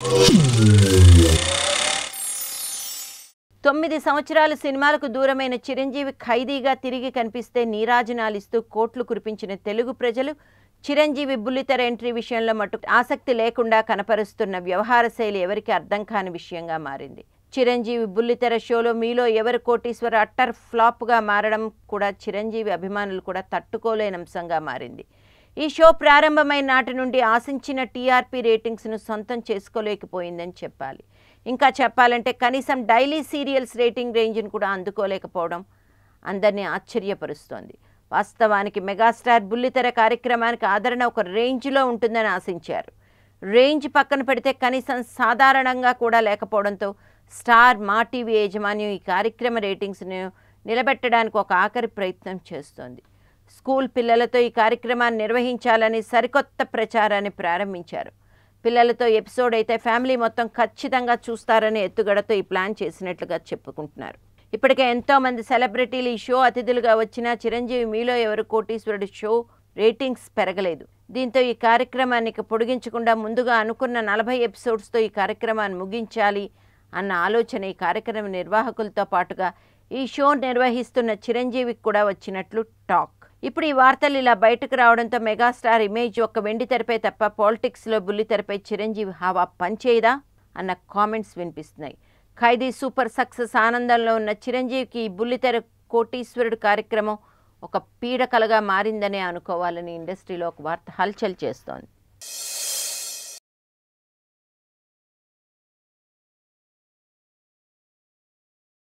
9 సంవత్సరాల సినిమాలకు దూరమైన చిరంజీవి ఖైదీగా తిరిగి కనిపిస్తే నీరాజనాలిస్తూ కోట్లు కురిపించిన తెలుగు ప్రజలు చిరంజీవి బుల్లితెర ఎంట్రీ విషయంలో మటుకు ఆసక్తి లేకుండా కనపరుస్తున్న వ్యవహార శైలి ఎవరికి అర్థం కాని విషయంగా మారింది. చిరంజీవి బుల్లితెర షోలో మీలో ఎవరు కోటీశ్వర అట్టర్ ఫ్లాప్గా మారడం కూడా చిరంజీవి అభిమానులు కూడా తట్టుకోలేని అంశంగా మారింది. ఈ షో ప్రారంభమైన నాటి నుండి ఆశించిన టీఆర్పీ రేటింగ్స్ను సొంతం చేసుకోలేకపోయిందని చెప్పాలి. ఇంకా చెప్పాలంటే కనీసం డైలీ సీరియల్స్ రేటింగ్ రేంజ్ను కూడా అందుకోలేకపోవడం అందరినీ ఆశ్చర్యపరుస్తోంది. వాస్తవానికి మెగాస్టార్ బుల్లితెర కార్యక్రమానికి ఆదరణ ఒక రేంజ్లో ఉంటుందని ఆశించారు. రేంజ్ పక్కన పెడితే కనీసం సాధారణంగా కూడా లేకపోవడంతో స్టార్ మా టీవీ యాజమాన్యం ఈ కార్యక్రమ రేటింగ్స్ను నిలబెట్టడానికి ఒక ఆఖరి ప్రయత్నం చేస్తోంది. స్కూల్ పిల్లలతో ఈ కార్యక్రమాన్ని నిర్వహించాలని సరికొత్త ప్రచారాన్ని ప్రారంభించారు. పిల్లలతో ఎపిసోడ్ అయితే ఫ్యామిలీ మొత్తం ఖచ్చితంగా చూస్తారని ఎత్తుగడతో ఈ ప్లాన్ చేసినట్లుగా చెప్పుకుంటున్నారు. ఇప్పటికే ఎంతోమంది సెలబ్రిటీలు ఈ షో అతిథులుగా వచ్చినా చిరంజీవి మీలో ఎవరు కోటీశ్వరుడు షో రేటింగ్స్ పెరగలేదు. దీంతో ఈ కార్యక్రమాన్ని పొడిగించకుండా ముందుగా అనుకున్న 40 ఎపిసోడ్స్తో ఈ కార్యక్రమాన్ని ముగించాలి అన్న ఆలోచన ఈ కార్యక్రమ నిర్వాహకులతో పాటుగా ఈ షో నిర్వహిస్తున్న చిరంజీవికి కూడా వచ్చినట్లు టాక్. ఇప్పుడు ఈ వార్తలు ఇలా బయటకు రావడంతో మెగాస్టార్ ఇమేజ్ ఒక్క వెండి తెరపై తప్ప పాలిటిక్స్లో బుల్లితెరపై చిరంజీవి హావా పనిచేయదా అన్న కామెంట్స్ వినిపిస్తున్నాయి. ఖైదీ సూపర్ సక్సెస్ ఆనందంలో ఉన్న చిరంజీవికి ఈ బుల్లితెర కోటీశ్వరుడు కార్యక్రమం ఒక పీడకలగా మారిందనే అనుకోవాలని ఇండస్ట్రీలో ఒక వార్త హల్చల్ చేస్తోంది.